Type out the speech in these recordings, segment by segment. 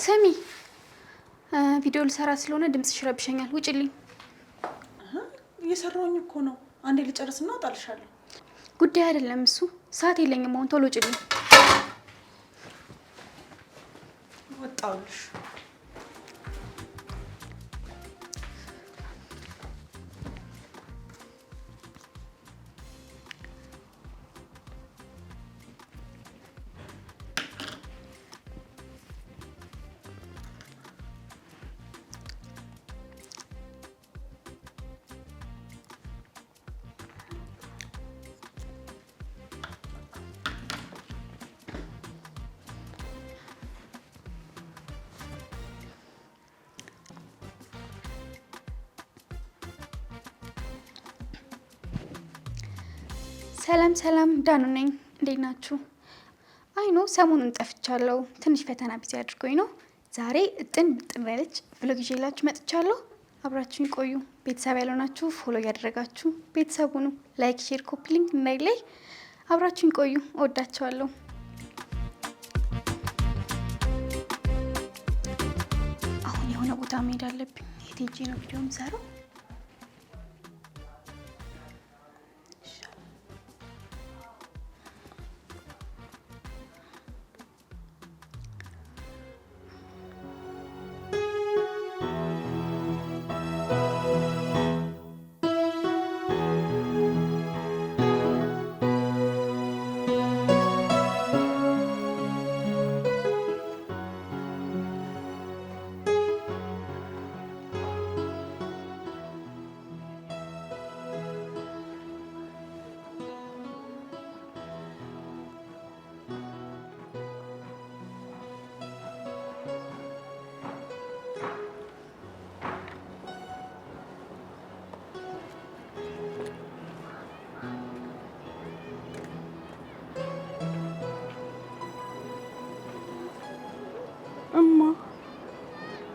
ሰሚ ቪዲዮ ልሰራ ስለሆነ ድምጽሽ ይረብሸኛል። ውጪልኝ። እየሰራሁኝ እኮ ነው። አንዴ ልጨርስና አጣልሻለሁ። ጉዳይ አይደለም እሱ። ሰዓት የለኝም አሁን። ቶሎ ውጪልኝ። ወጣሁልሽ። ሰላም ሰላም፣ ዳኑ ነኝ። እንዴት ናችሁ? አይኖ ሰሞኑን ጠፍቻለሁ። ትንሽ ፈተና ቢዚ አድርጎኝ ነው። ዛሬ እጥን ያለች ብሎግ ይዤላችሁ መጥቻለሁ። አብራችሁን ቆዩ። ቤተሰብ ያልሆናችሁ ፎሎ እያደረጋችሁ ቤተሰቡ ነው። ላይክ፣ ሼር፣ ኮፒ ሊንክ እንዳይለይ። አብራችሁን ቆዩ። እወዳችኋለሁ። አሁን የሆነ ቦታ መሄድ አለብኝ። የት ሄጄ ነው ቪዲዮ የምሰራው?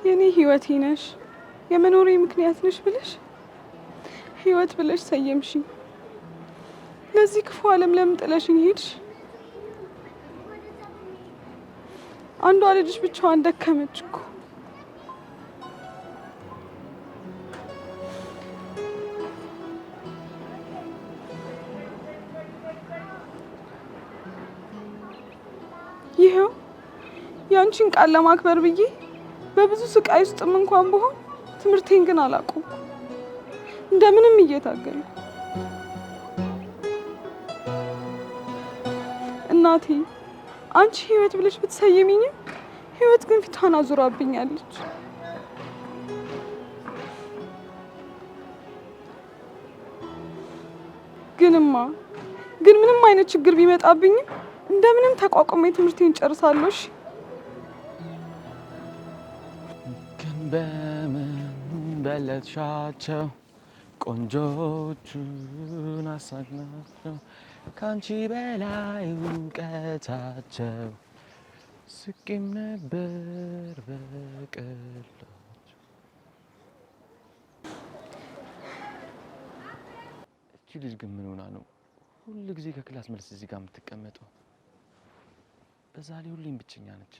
የኔ ህይወቴ ነሽ፣ የመኖሬ ምክንያት ነሽ ብለሽ ህይወት ብለሽ ሰየምሽኝ። ለዚህ ክፉ ዓለም ለምን ጥለሽኝ ሄድሽ? አንዷ ልጅሽ ብቻዋን ደከመች እኮ። ይኸው ያንቺን ቃል ለማክበር ብዬ በብዙ ስቃይ ውስጥም እንኳን ብሆን ትምህርቴን ግን አላቆምኩም። እንደምንም እየታገሉ እናቴ አንቺ ህይወት ብለሽ ብትሰይሚኝም ህይወት ግን ፊቷን አዙራብኛለች። ግን ምንም አይነት ችግር ቢመጣብኝም እንደምንም ተቋቁሜ ትምህርቴን ጨርሳለሁ። እሺ በምን በለጥሻቸው ቆንጆቹን አሳግናቸው ካንቺ በላይ እውቀታቸው ስቄም ነበር በቀላቸው። እቺ ልጅ ግን ምን ሆና ነው ሁሉ ጊዜ ከክላስ መልስ እዚህ ጋር የምትቀመጠው? በዛ ላይ ሁሌም ብቸኛ ነች።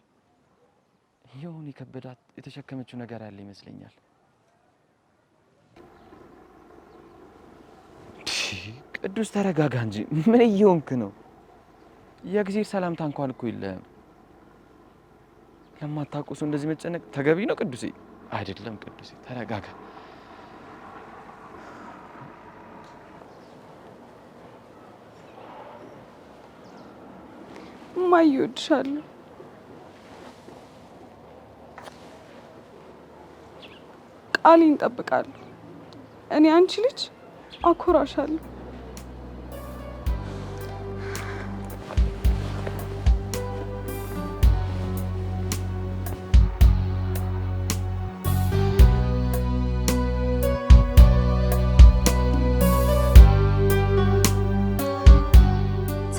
የሆነ ከበዳት የተሸከመችው ነገር ያለ ይመስለኛል። ቅዱስ ተረጋጋ እንጂ ምን እየሆንክ ነው? የእግዚአብሔር ሰላምታ እንኳን እኮ የለህም። ለማታውቁ ሰው እንደዚህ መጨነቅ ተገቢ ነው ቅዱሴ? አይደለም ቅዱሴ፣ ተረጋጋ። እማዬ እወድሻለሁ። ቃሌን እጠብቃለሁ። እኔ አንቺ ልጅ አኮራሻለሁ።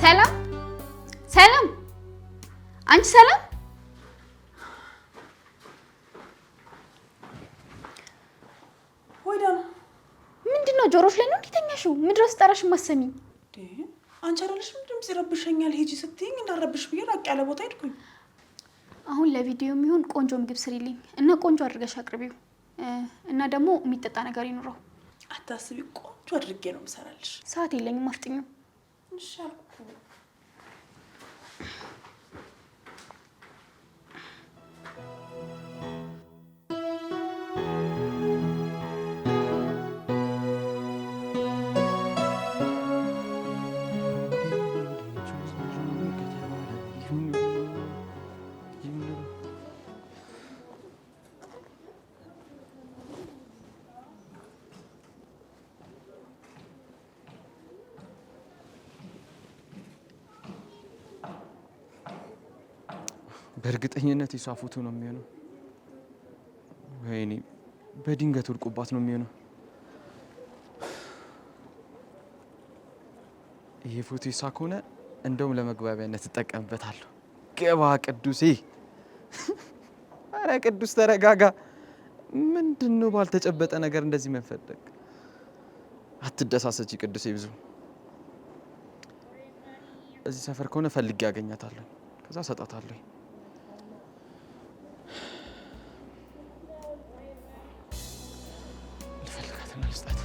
ሰላም ሰላም፣ አንቺ ሰላም ጆሮሽ ላይ ነው እንዴተኛሽው? ምድረስ ጠራሽ ማሰሚ አንቺ አይደለሽ ድምጽ ይረብሸኛል ሂጂ ስትይኝ እንዳረብሽ ብዬ ራቅ ያለ ቦታ ሄድኩኝ። አሁን ለቪዲዮ የሚሆን ቆንጆ ምግብ ስሪልኝ እና ቆንጆ አድርገሽ አቅርቢው እና ደግሞ የሚጠጣ ነገር ይኑረው። አታስቢ፣ ቆንጆ አድርጌ ነው የምሰራልሽ። ሰዓት የለኝም፣ አፍጥኙ። እሺ አልኩ። በእርግጠኝነት የሷ ፎቶ ነው የሚሆነው። ወይኔ በድንገት ወድቆባት ነው የሚሆነው። ይሄ ፎቶ የሷ ከሆነ እንደውም ለመግባቢያነት እጠቀምበታለሁ። ገባ ቅዱሴ። አረ ቅዱስ ተረጋጋ። ምንድነው ባልተጨበጠ ነገር እንደዚህ መንፈለግ? አትደሳሰቺ ቅዱሴ። ብዙ እዚህ ሰፈር ከሆነ ፈልጌ ያገኛታለሁ፣ ከዛ ሰጣታለሁ። ልስጣት።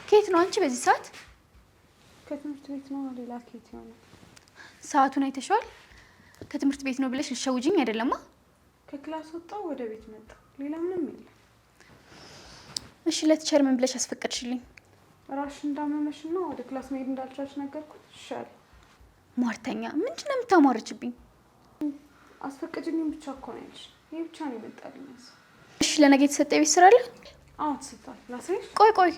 ከየት ነው አንቺ በዚህ ሰዓት? ከትምህርት ቤት ነው። ሌላ ከየት ይሆናል? ሰዓቱን አይተሽዋል? ከትምህርት ቤት ነው ብለሽ ልትሸውጂኝ አይደለማ? ከክላስ ወጣሁ፣ ወደ ቤት መጣሁ። ሌላ ምንም የለም። እሺ ለቲቸር ምን ብለሽ አስፈቀድሽልኝ? ራስሽ እንዳመመሽና ወደ ክላስ መሄድ እንዳልቻልሽ ነገርኩት። ይሻል ሟርተኛ። ምንድን ነው የምታሟርችብኝ? አስፈቀድልኝ ብቻ እኮ ነው ያልሽ። ይሄ ብቻ ነው የመጣልኝ። እሺ ለነገ የተሰጠ የቤት ስራ አለ? አዎ ተሰጥቷል። ላሳይሽ? ቆይ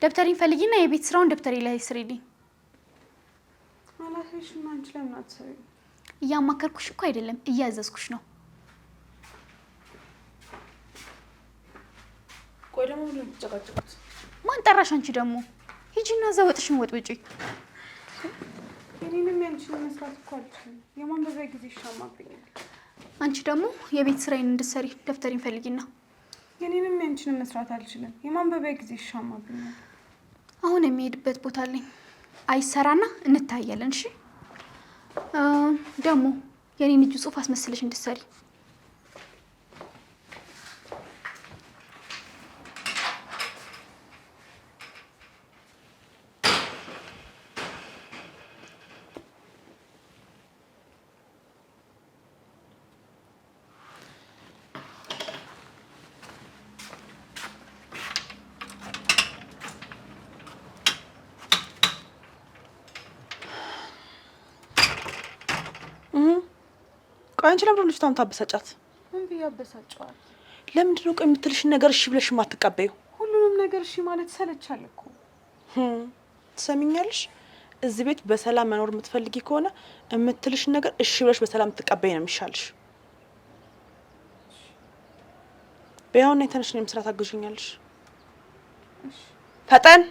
ደብተሪን ፈልጊና የቤት ስራውን ደብተሪ ላይ ስሪልኝ። አላሳይሽም። አንቺ ለምን አትሰሪም? እያማከርኩሽ እኮ አይደለም፣ እያዘዝኩሽ ነው። ቆይ ደግሞ ምን ልትጨቃጨቁት? ማን ጠራሽ? አንቺ ደግሞ ሂጂና እዛ ወጥሽን ወጥብጪ። የኔንም ያንቺን መስራት እኮ አልችልም። የማንበቢያ ጊዜ ይሻማብኛል። አንቺ ደግሞ የቤት ስራዬን እንድትሰሪ ደብተሪን ፈልጊና። የኔንም ያንቺን መስራት አልችልም። የማንበቢያ ጊዜ ይሻማብኛል። አሁን የሚሄድበት ቦታ አለኝ። አይሰራና እንታያለን። እሺ ደግሞ የኔን እጁ ጽሑፍ አስመስለሽ እንድትሰሪ። ቆይ አንቺ ለምን ልጅቷን ታበሳጫት? ምን ብዬ አበሳጨዋል? ለምንድን ነው ቆይ የምትልሽን ነገር እሺ ብለሽ የማትቀበይው? ሁሉንም ነገር እሺ ማለት ሰለቻል እኮ። ትሰሚኛለሽ? እዚህ ቤት በሰላም መኖር የምትፈልጊ ከሆነ የምትልሽን ነገር እሺ ብለሽ በሰላም ትቀበይ ነው የሚሻልሽ። በያውና የተነሽ ነው መስራት አግዥኛለሽ። እሺ ፈጠን።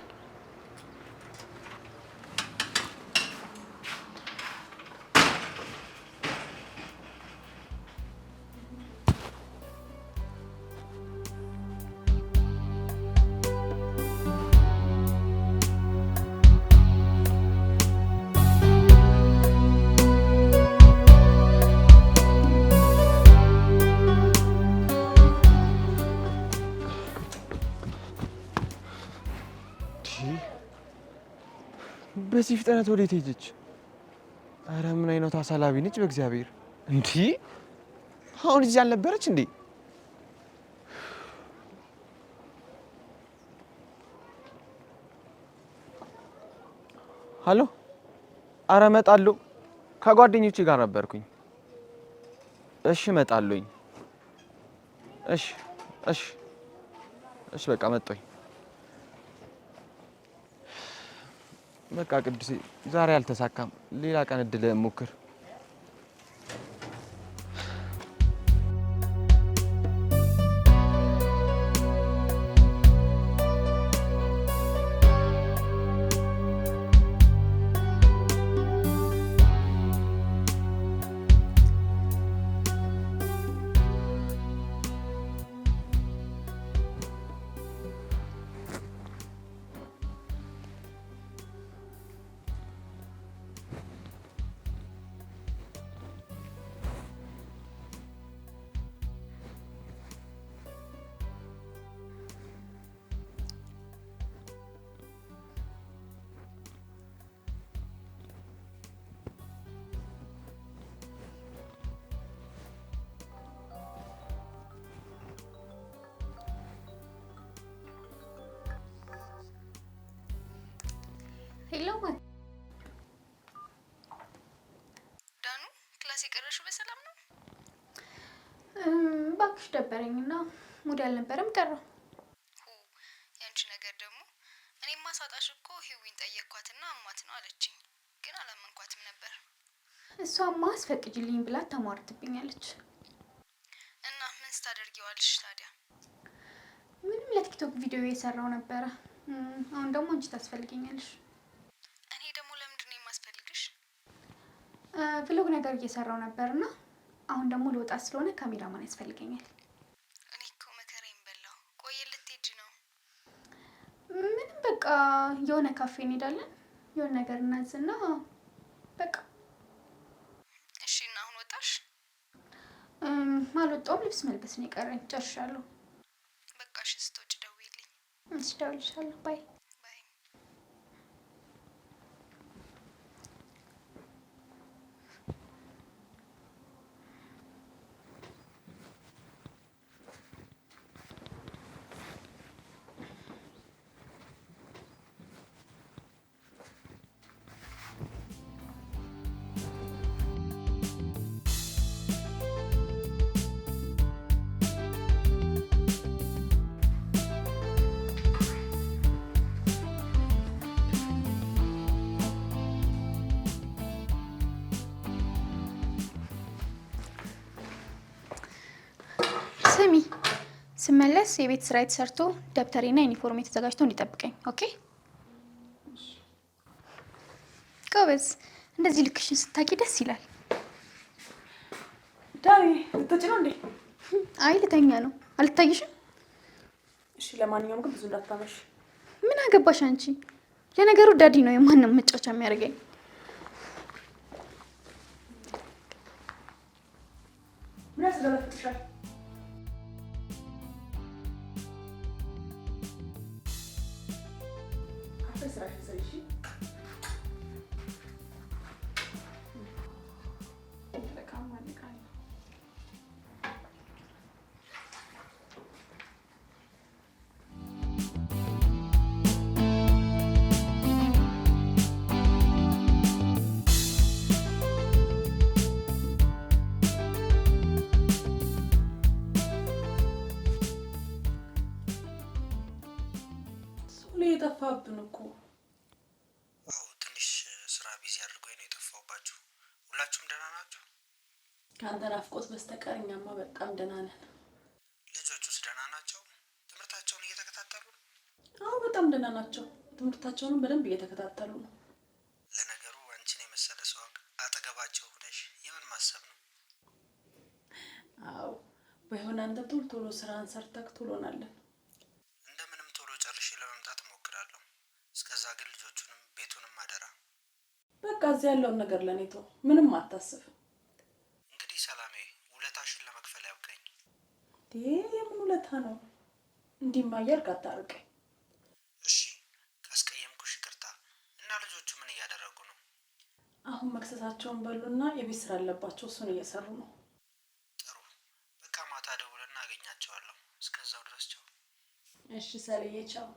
በዚህ ፍጥነት ወዴት ሄደች? አረ ምን አይነት አሳላቢ ነች በእግዚአብሔር። እንዴ አሁን እዚህ አልነበረች እንዴ? ሀሎ። አረ እመጣለሁ። ከጓደኞቼ ጋር ነበርኩኝ። እሺ እመጣለሁኝ። እሺ እሺ እሺ በቃ መጣሁኝ። በቃ ቅዱሴ ዛሬ አልተሳካም። ሌላ ቀን እድል ሞክር። ሄሎ ዳኑ፣ ክላስ የቀረሽው በሰላም ነው? እባክሽ ደበረኝና ሙድ አልነበረም ቀረው። ያንቺ ነገር ደግሞ እኔም ማሳጣሽ እኮ ሂዊን ጠየቅኳትና አሟት ነው አለችኝ። ግን አላመንኳትም ነበር። እሷማ አስፈቅጂልኝ ብላ ተሟርትብኛለች። እና ምን ስታደርጊዋልሽ ታዲያ? ምንም ለቲክቶክ ቪዲዮ የሰራው ነበረ። አሁን ደግሞ አንቺ ታስፈልገኛለሽ። እኔ ደግሞ ለምንድን ነው የማስፈልግሽ? ቭሎግ ነገር እየሰራው ነበርና አሁን ደግሞ ልወጣ ስለሆነ ካሜራማን ያስፈልገኛል። እኔ እኮ መከራዬን በላው። ቆየ ልትሄጂ ነው? ምንም በቃ የሆነ ካፌ እንሄዳለን፣ የሆነ ነገር እናዝና በቃ። እሺ። እና አሁን ወጣሽ? አልወጣሁም። ልብስ መልበስ ነው የቀረኝ። ጨርሻለሁ። በቃ እሺ፣ ስትወጪ ደውዪልኝ። እሺ፣ እደውልልሻለሁ። ባይ ባይ። ስሚ፣ ስመለስ የቤት ስራ ተሰርቶ ደብተሬና ዩኒፎርም ተዘጋጅቶ እንዲጠብቀኝ። ኦኬ ጎበዝ። እንደዚህ ልክሽን ስታቂ ደስ ይላል። ዳኒ ልትወጪ ነው እንዴ? አይ ልተኛ ነው። አልታይሽም? እሺ፣ ለማንኛውም ግን ብዙ እንዳታመሽ። ምን አገባሽ አንቺ? ለነገሩ ዳዲ ነው የማንም መጫወቻ የሚያደርገኝ። ምን ያስገለፍጥሻል? ስራሽን ስሪ። እሺ የጠፋብን እኮ። አዎ ትንሽ ስራ ቢዚ አድርጎኝ ነው የጠፋሁባችሁ። ሁላችሁም ደህና ናችሁ? ከአንተ ናፍቆት በስተቀር እኛማ በጣም ደህና ነን። ልጆቹስ ደህና ናቸው? ትምህርታቸውን እየተከታተሉ ነው? አዎ በጣም ደህና ናቸው። ትምህርታቸውንም በደንብ እየተከታተሉ ነው። ለነገሩ አንቺን የመሰለ ሰው አጠገባቸው ሆነሽ የምን ማሰብ ነው? አዎ ባይሆን አንተ ቶሎ ቶሎ ስራን ሰርተክ ትውሎናለን። እንደምንም ቶሎ ጨርሼ ለመምጣት እሞክራለሁ። እስከዛ ግን ልጆቹንም ቤቱንም አደራ። በቃ እዚህ ያለውን ነገር ለኔ ተው፣ ምንም አታስብ። እንግዲህ ሰላሜ ውለታሽን ለመክፈል ያብቃኝ። የምን ውለታ ነው? እንዲህማ እያልክ አታርቀኝ። እሺ ካስቀየምኩሽ ይቅርታ። እና ልጆቹ ምን እያደረጉ ነው? አሁን መክሰሳቸውን በሉና የቤት ስራ አለባቸው፣ እሱን እየሰሩ ነው። ጥሩ። በቃ ማታ ደውልና አገኛቸዋለሁ። እስከዛው ድረስ ቻው። እሺ ሰልዬ ቻው።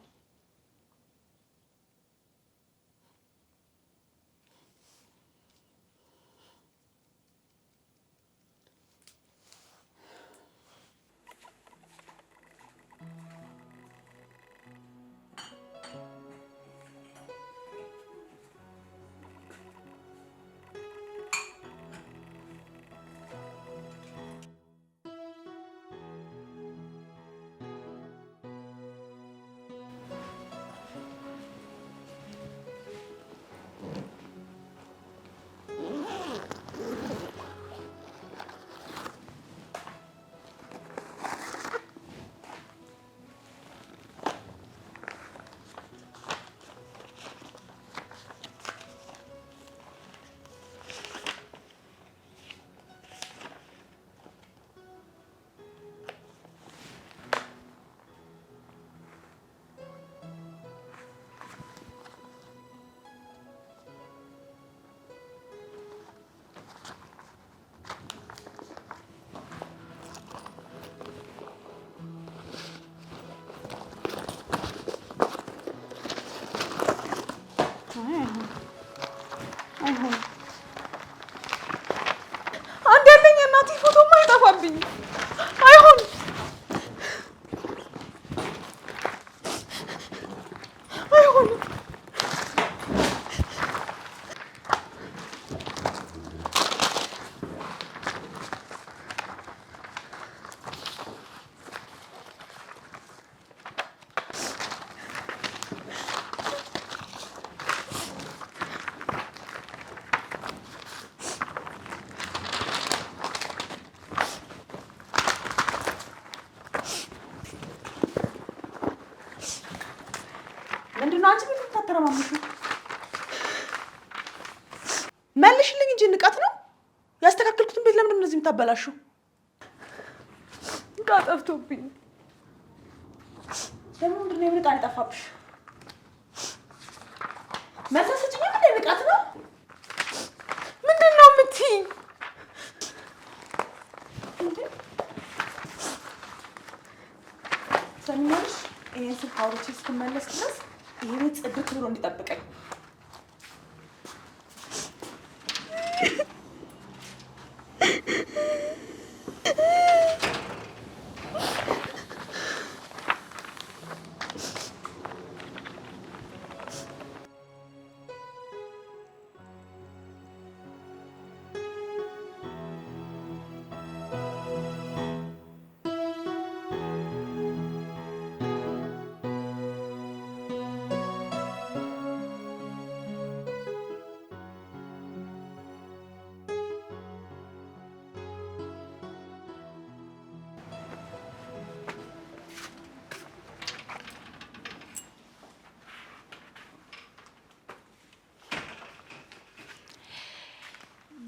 የእናቴ ፎቶማ አይጠፋብኝ። አይሆን አይሆን ምንድነው አንቺ ምን ታተረማምሹ? መልሽልኝ እንጂ ንቀት ነው። ያስተካከልኩትን ቤት ለምን እንደዚህ የምታበላሹ? እቃ ጠፍቶብኝ። ደግሞ ምንድነው የምን እቃ የጠፋብሽ? መሳሰጭኝ ምን ንቀት ነው? ምንድነው የምትይኝ? ሰሚኛልሽ? ይሄን ስልክ አውርቼ እስክመለስ ድረስ ይሄ ቤት ጽድት ብሎ እንዲጠብቀኝ።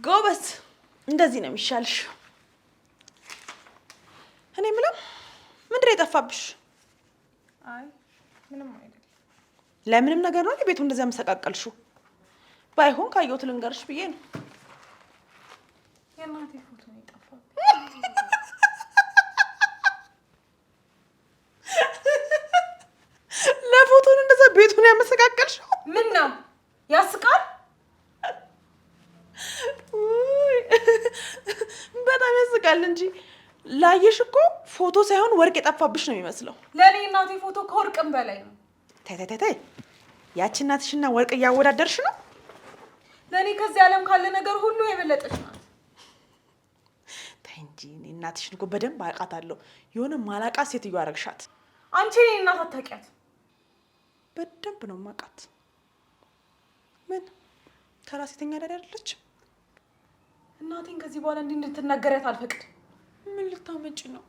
ጎበዝ፣ እንደዚህ ነው የሚሻልሽ። እኔ የምለው ምንድን ነው የጠፋብሽ? አይ ምንም አይደለም። ለምንም ነገር ነው ቤቱ እንደዚያ መሰቃቀልሽው? ባይሆን ካየሁት ልንገርሽ ብዬ ነው። የእናቴ ፎቶ ነው የጠፋብኝ። ለፎቶ ነው እንደዛ ቤቱን ያመሰቃቀልሽው? ምን ነው ያስቃል? በጣም ያስቃል እንጂ ላየሽ እኮ ፎቶ ሳይሆን ወርቅ የጠፋብሽ ነው የሚመስለው። ለእኔ እናቴ ፎቶ ከወርቅም በላይ ነው። ተይ ያቺ እናትሽና ወርቅ እያወዳደርሽ ነው። ለእኔ ከዚህ ዓለም ካለ ነገር ሁሉ የበለጠች ናት። ተይ እንጂ እኔ እናትሽን እኮ በደንብ አውቃታለሁ። የሆነ ማላቃት ሴትዮ አረግሻት። አንቺ እኔ እናት አታውቂያት? በደንብ ነው የማውቃት። ምን ተራ ሴተኛ አይደለች? እናቴን ከዚህ በኋላ እንዲህ እንድትናገሪያት አልፈቅድም። ምን ልታመጪ ነው?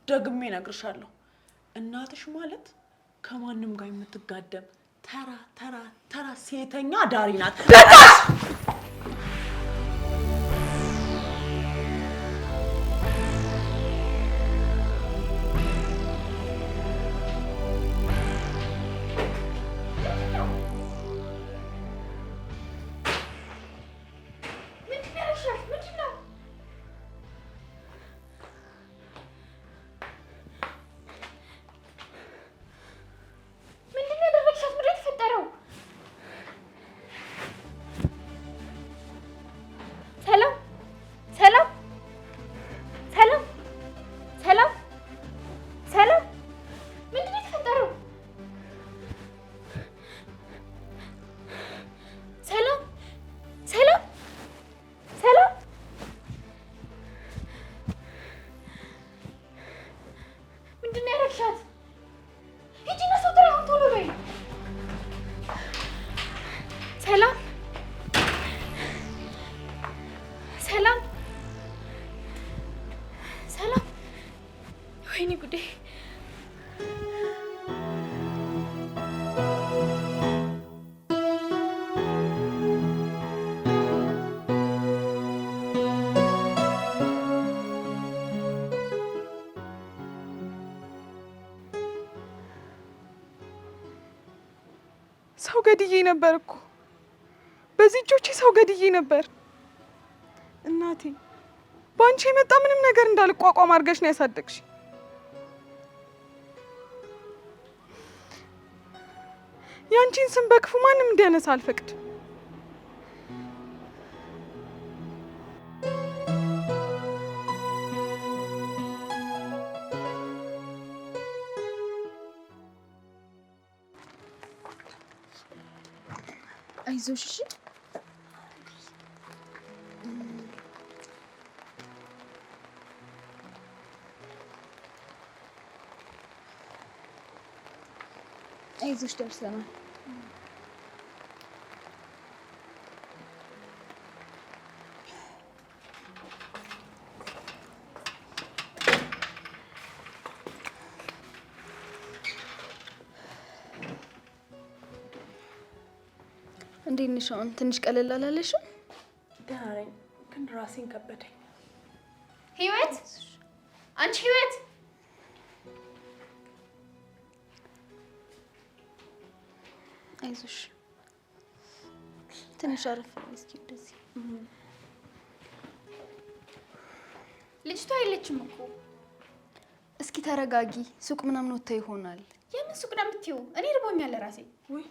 ደግሜ እነግርሻለሁ። እናትሽ ማለት ከማንም ጋር የምትጋደም ተራ ሴተኛ ዳሪ ናት። ወይኔ ጉዴ! ሰው ገድዬ ነበር እኮ በዚህ እጆቼ ሰው ገድዬ ነበር። እናቴ ባንቺ የመጣ ምንም ነገር እንዳልቋቋም አድርገሽ ነው ያሳደግሽ። ያንቺን ስም በክፉ ማንም እንዲያነሳ አልፈቅድ። አይዞሽ እሺ። አይዞሽ ደርሰናል። እንዴት ነሽ? አሁን ትንሽ ቀለል አላለሽም? ደህና ነኝ፣ ግን ራሴን ከበደኝ። ህይወት፣ አንቺ ህይወት! አይዞሽ ትንሽ አረፍ እስኪ። እንደዚህ ልጅቷ የለችም እኮ። እስኪ ተረጋጊ። ሱቅ ምናምን ወጥታ ይሆናል። የምን ሱቅ ነው የምትይው? እኔ ርቦኛል ራሴ። ወይ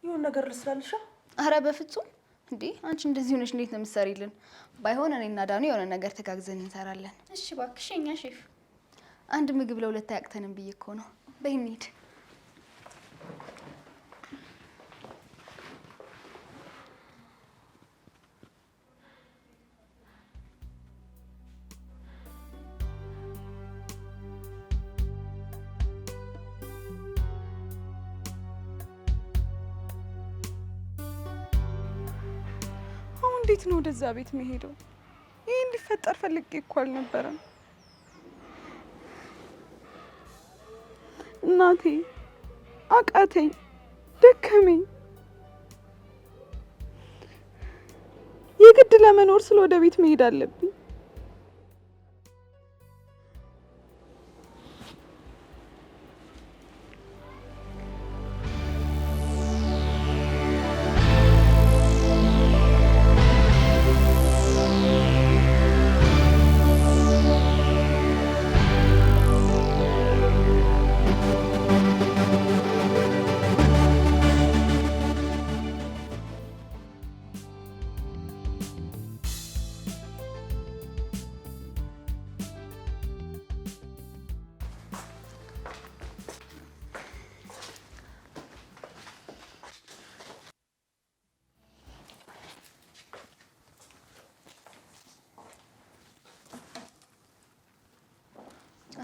ይሁን ነገር ልስራልሻ? አረ በፍጹም እንዴ! አንቺ እንደዚህ ሆነሽ እንዴት ነው የምትሰሪልን? ባይሆን እኔና ዳኑ የሆነ ነገር ተጋግዘን እንሰራለን። እሺ እባክሽ የኛ ሼፍ። አንድ ምግብ ለሁለት አያቅተንም ብዬ እኮ ነው። በይ እንሂድ። እንዴት ነው ወደዛ ቤት መሄደው? ይሄ እንዲፈጠር ፈልጌ እኮ አልነበረም። እናቴ አቃተኝ፣ ደከመኝ። የግድ ለመኖር ስለ ወደ ቤት መሄድ አለብኝ።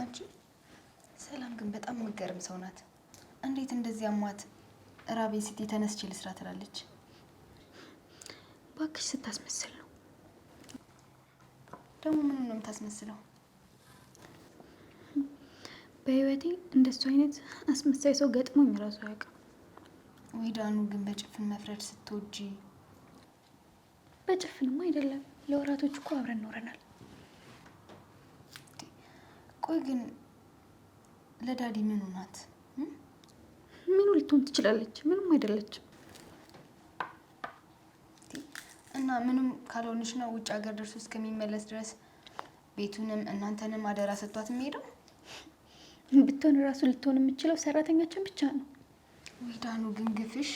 አንቺ ሰላም ግን በጣም የምትገርም ሰው ናት። እንዴት እንደዚህ አሟት ራቤ ሲቲ ተነስቼ ልስራ ትላለች? እባክሽ ስታስመስል ነው። ደግሞ ምን ነው የምታስመስለው? በህይወቴ እንደሱ አይነት አስመሳይ ሰው ገጥሞኝ እራሱ አያውቅም። ወይ ዳኑ ግን በጭፍን መፍረድ ስትወጂ። በጭፍንማ አይደለም፣ ለወራቶች እኮ አብረን ኖረናል። ቆይ ግን ለዳዲ ምኑ ናት? ምኑ ልትሆን ትችላለች? ምንም አይደለችም። እና ምንም ካልሆንሽ ነው ውጭ ሀገር ደርሶ እስከሚመለስ ድረስ ቤቱንም እናንተንም አደራ ሰጥቷት የሚሄደው? ብትሆን እራሱ ልትሆን የምችለው ሰራተኛችን ብቻ ነው። ወይ ዳኑ ግን ግፍሽ።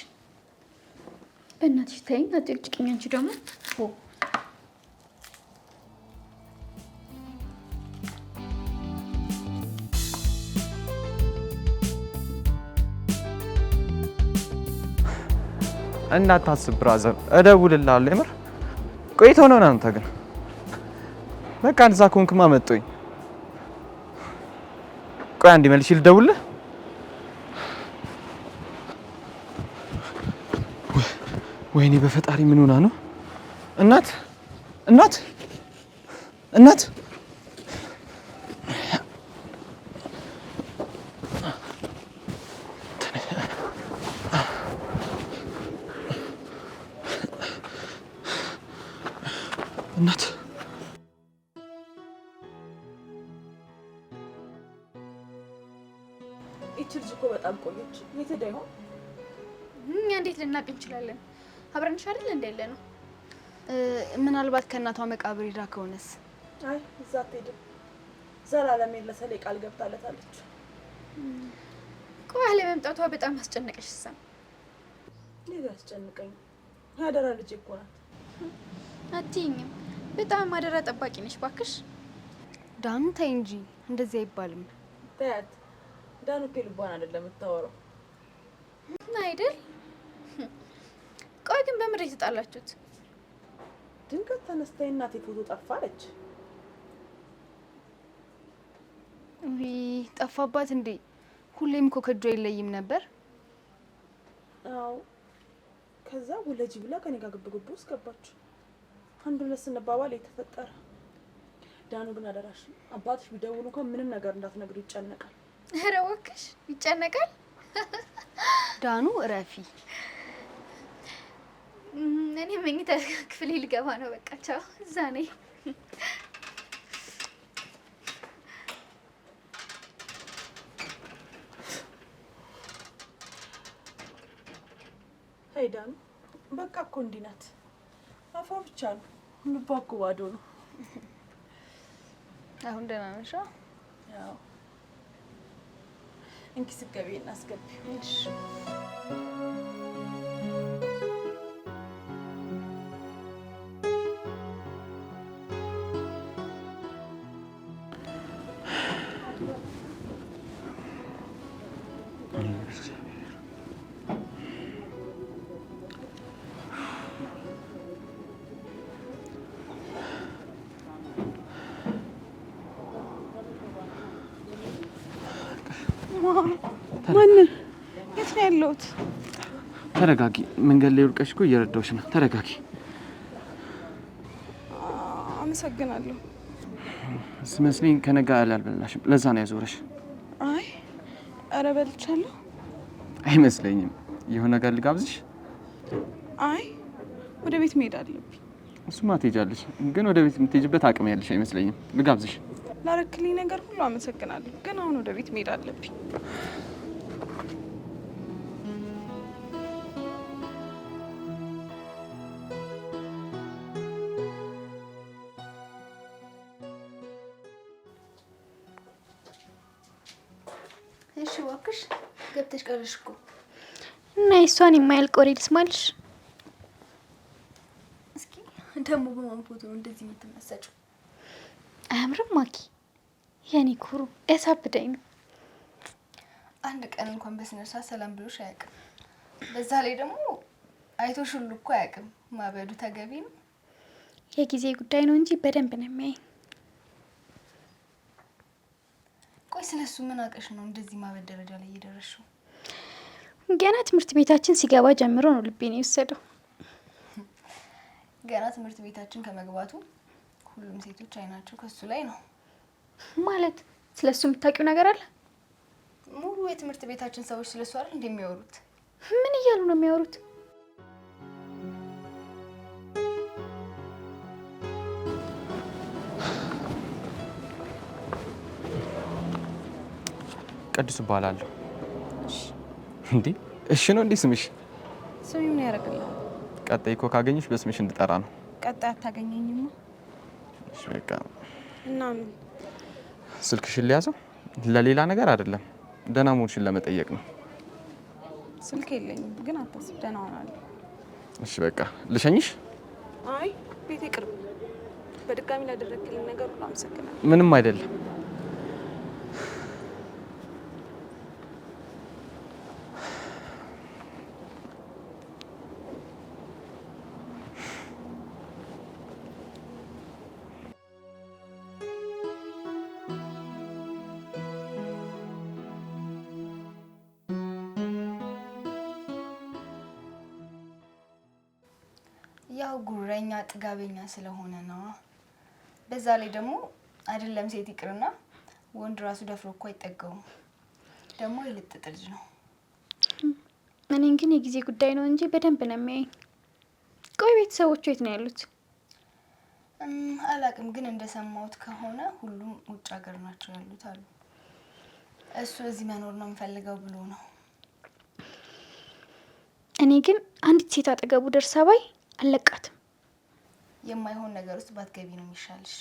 በእናትሽ ተይኝ፣ አትጨቅጭቅኝ። አንቺ ደግሞ እንዳታስብ ብራዘር፣ እደውልልሃለሁ። የምር ቆይተው ነው አንተ ግን በቃ እንደዛ ኮንክማ መጣኝ። ቆይ አንዴ መልሼ ልደውልልህ። ወይኔ በፈጣሪ ምን ሆና ነው? እናት እናት እናት እናት ይቺ ልጅ እኮ በጣም ቆየች። የት ሄዳ ይሆን? እኛ እንዴት ልናቅ እንችላለን? አብረንሽ አይደል እንደ ያለ ነው። ምናልባት ከእናቷ መቃብር ሄዳ ከሆነስ? አይ እዛ አትሄድም። ዘላለም ለሰሌ ቃል ገብታለታለች። ቆይ አለመምጣቷ በጣም አስጨነቀሽ? ሰም ሌላ ያስጨንቀኝ። ያደራ ልጅ እኮ ናት። አትይኝም? በጣም አደራ ጠባቂ ነሽ ባክሽ። ዳኑ ተይ እንጂ እንደዚህ አይባልም። ተያት። ዳኑ ልቧን አይደለም የምታወራው አይደል? ግን በምድር የተጣላችሁት? ድንገት ተነስታ እናቴ ፎቶ ጠፋለች። ጠፋባት እንዴ? ሁሌም እኮ ከእጇ አይለይም ነበር። አዎ ከዛ ውለጂ ብላ ከኔ ጋር ግብግብ ውስጥ ገባች። አንድ ሁለት ስንባባል የተፈጠረ። ዳኑ ግን አደራሽ አባትሽ ቢደውሉ እንኳን ምንም ነገር እንዳትነግሩ ይጨነቃል። ኧረ እባክሽ ይጨነቃል። ዳኑ እረፊ። እኔ መኝታ ክፍሌ ልገባ ነው። በቃ ቻው። እዛ ነኝ። ዳኑ በቃ እኮ እንዲህ ናት። አፏ ብቻ ነው፣ ልቧ እኮ ባዶ ነው። አሁን ደህና ነሽ? ያው እንኪ ስገቢ እናስገቢ። እሺ ማንን? የት ነው ያለሁት? ተረጋጊ። መንገድ ላይ ወድቀሽ እኮ እየረዳሁሽ ነው። ተረጋጊ። አመሰግናለሁ። ስመስለኝ ከነጋ አልበላሽም። ለዛ ነው ያዞረሽ። አይ ኧረ በልቻለሁ። አይመስለኝም። የሆነ ነገር ልጋብዝሽ? አይ ወደ ቤት መሄድ አለብኝ። እሱማ ትሄጃለሽ፣ ግን ወደ ቤት የምትሄጂበት አቅም ያለሽ አይመስለኝም። ልጋብዝሽ? ላረክልኝ ነገር ሁሉ አመሰግናለሁ፣ ግን አሁን ወደ ቤት መሄድ አለብኝ። እሺ እባክሽ ገብተሽ ቀረሽ እኮ። እና የሷን የማያልቅ ወሬ ልስማልሽ? እስኪ ደግሞ በማን ፎቶ ነው እንደዚህ የምትመሰጪው? አያምርም ማኪ? የኔ ኩሩ ያሳብደኝ ነው። አንድ ቀን እንኳን በስነ ስርዓት ሰላም ብሎሽ አያውቅም። በዛ ላይ ደግሞ አይቶሽ ሁሉ እኮ አያውቅም። ማበዱ ተገቢ ነው። የጊዜ ጉዳይ ነው እንጂ በደንብ ነው የሚያየኝ። ቆይ ስለሱ ምን አውቀሽ ነው እንደዚህ ማበድ ደረጃ ላይ እየደረስሽው? ገና ትምህርት ቤታችን ሲገባ ጀምሮ ነው ልቤን የወሰደው። ገና ትምህርት ቤታችን ከመግባቱ ሁሉም ሴቶች አይናቸው ከሱ ላይ ነው። ማለት ስለሱ የምታውቂው ነገር አለ? ሙሉ የትምህርት ቤታችን ሰዎች ስለሱ አይደል እንደሚያወሩት? ምን እያሉ ነው የሚያወሩት? ቅዱስ እባላለሁ። እንዴ እሺ ነው እንዴ ስምሽ? ስሜ ምን ያደርግልሃል? ቀጣይ እኮ ካገኘሽ በስምሽ እንድጠራ ነው። ቀጣይ አታገኘኝማ። እሺ በቃ እና ምን? ስልክሽን ሊያዘው ለሌላ ነገር አይደለም፣ ደህና መሆንሽን ለመጠየቅ ነው። ስልክ የለኝም፣ ግን አታስብ፣ ደህና ሆናለሁ። እሺ በቃ ልሸኝሽ? አይ ቤቴ ቅርብ። በድጋሚ ላደረግልኝ ነገር ሁሉ አመሰግናለሁ። ምንም አይደለም። ያው ጉረኛ ጥጋበኛ ስለሆነ ነው። በዛ ላይ ደግሞ አይደለም ሴት ይቅርና ወንድ ራሱ ደፍሮ እኮ አይጠጋውም። ደግሞ የልጥጥ ልጅ ነው። እኔን ግን የጊዜ ጉዳይ ነው እንጂ በደንብ ነው የሚያየኝ። ቆይ ቤተሰቦቹ የት ነው ያሉት? አላቅም፣ ግን እንደሰማሁት ከሆነ ሁሉም ውጭ ሀገር ናቸው ያሉት አሉ። እሱ እዚህ መኖር ነው የምፈልገው ብሎ ነው። እኔ ግን አንዲት ሴት አጠገቡ ደርሳ ባይ አለቃትም። የማይሆን ነገር ውስጥ ባትገቢ ነው የሚሻልሽ።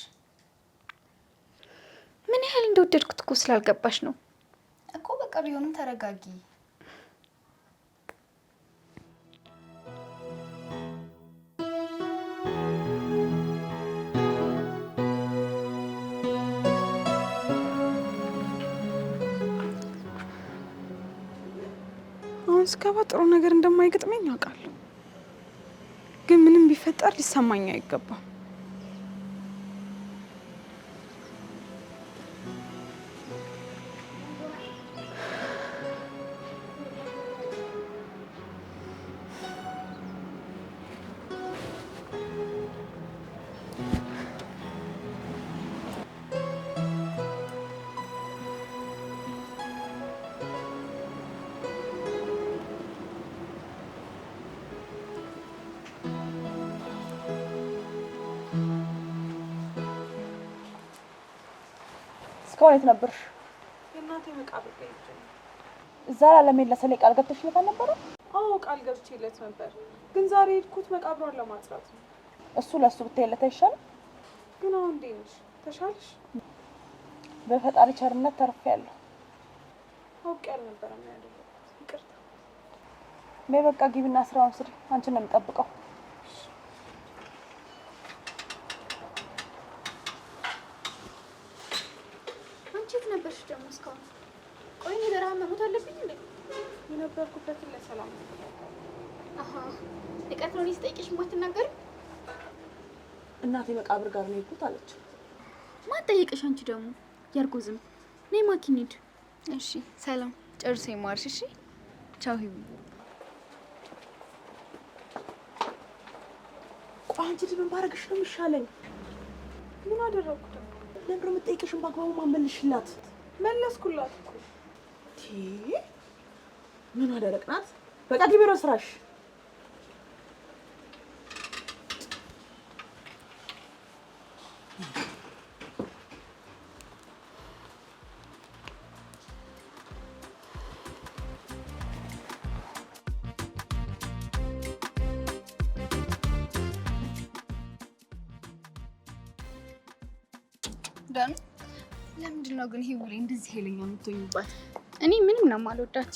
ምን ያህል እንደወደድኩት እኮ ስላልገባሽ ነው እኮ። በቃ ቢሆንም ተረጋጊ። አሁን ስገባ ጥሩ ነገር እንደማይገጥመኝ አውቃለሁ። ቢፈጠር ሊሰማኝ አይገባም። እስካሁን የት ነበርሽ? የእናቴ መቃብር ላይ ሄጄ ነው። እዛ ላለመሄድ ለሰሌ ቃል ገብተሽለት አልነበረም? አዎ ቃል ገብቼለት ነበር፣ ግን ዛሬ የሄድኩት መቃብሯን ለማጽዳት ነው። እሱ ለእሱ ብትሄለት አይሻልም? ግን አሁን እንዴት ነሽ? ተሻለሽ? በፈጣሪ ቸርነት ተርፌያለሁ። አውቄ አልነበረም ያደረኩት፣ ይቅርታ። በቃ ግቢና ስራውን ስሪ፣ አንቺን ነው የምጠብቀው። አንቺ የት ነበርሽ ደግሞ እስካሁን? ቆይ እኔ በረሃብ መሞት አለብኝ እንዴ? የነበርኩበትን ለሰላም ነው። አሃ ንቀት ነው ስጠይቅሽ የማትናገሪ? እናቴ መቃብር ጋር ነው የሄድኩት አለች። ማን ጠየቀሽ? አንቺ ደግሞ ያርጎዝም ነይ ማኪን ሂድ። እሺ ሰላም፣ ጨርሶ ይማርሽ። እሺ ቻው ሂቡ። ቆይ አንቺ ምን ባረግሽ ነው የሚሻለኝ? ምን አደረኩት? ለምሮ የምትጠይቅሽን በአግባቡ ማመልሽላት። መለስኩላት እኮ። ምን አደረቅናት? በቃ ግቢ ነው ስራሽ። ዳኑ ለምንድን ነው ግን ሂቡሌ እንደዚህ ኃይለኛ የምትሆኝባት? እኔ ምንም ነው የማልወዳት።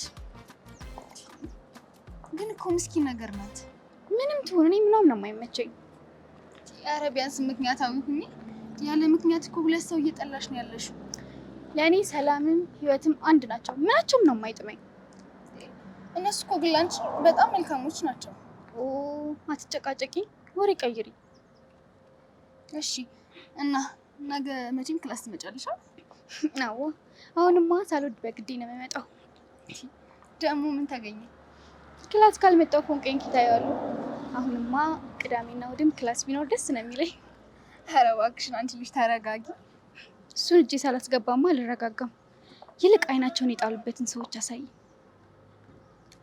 ግን እኮ ምስኪን ነገር ናት። ምንም ትሆን እኔ ምንም ነው የማይመቸኝ። ኧረ ቢያንስ ምክንያታዊ ሁኚ። ያለ ምክንያት እኮ ሁለት ሰው እየጠላሽ ነው ያለሽው። ለእኔ ሰላምም ህይወትም አንድ ናቸው። ምናቸውም ነው የማይጥመኝ። እነሱ እኮ ግን ላንቺ በጣም መልካሞች ናቸው። ኦ አትጨቃጨቂ፣ ወሬ ቀይሪ። እሺ እና ነገ መቼም ክላስ ትመጫለሽ? አዎ አሁንማ ሳልወድ በግዴ ነው የምመጣው። ደግሞ ምን ተገኘ? ክላስ ካልመጣሁ ፎንቀኝ ኪታያሉ። አሁንማ ቅዳሜና እሑድም ክላስ ቢኖር ደስ ነው የሚለኝ። ኧረ እባክሽን አንቺ ልጅ ተረጋጊ። እሱን እጄ ሳላስገባማ አልረጋጋም። ይልቅ አይናቸውን የጣሉበትን ሰዎች አሳይ።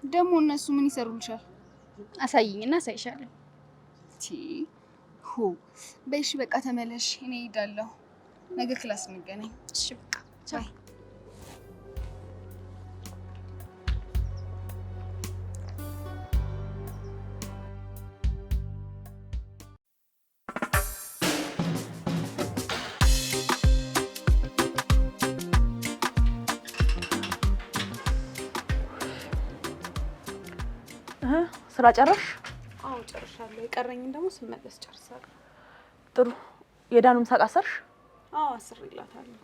ደግሞ እነሱ ምን ይሰሩልሻል? አሳይኝና አሳይሻለሁ። በይሽ በቃ ተመለሽ፣ እኔ እሄዳለሁ። ነገ ክላስ እንገናኝ። እሺ በቃ ቻው። ስራ ጨረሽ? አዎ ጨርሻለሁ። የቀረኝን ደግሞ ስመለስ ጨርሳለሁ። ጥሩ። የዳኑም ሳቅ አሰርሽ? አዎ አስሬላታለሁ።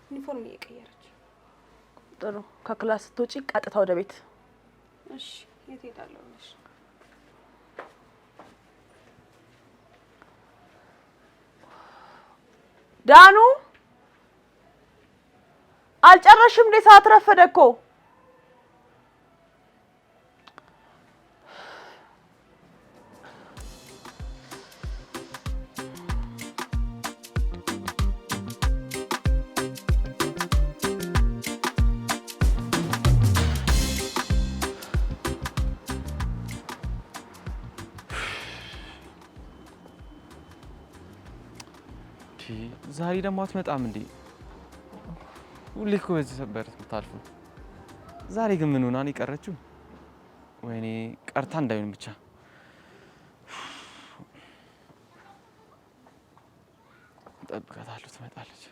ዩኒፎርም እየቀየረች። ጥሩ። ከክላስ ስትወጪ ቀጥታ ወደ ቤት። እሺ የት ሄዳለሁ? እሺ ዳኑ አልጨረሽም እንዴ? ሰዓት ረፈደ እኮ። ዛሬ ደግሞ አትመጣም እንዴ? ሁሌ እኮ በዚህ ሰበር የምታልፉ። ዛሬ ግን ምን ሆና ነው የቀረችው? ወይኔ ቀርታ እንዳይሆን ብቻ። እጠብቃታለሁ፣ ትመጣለች።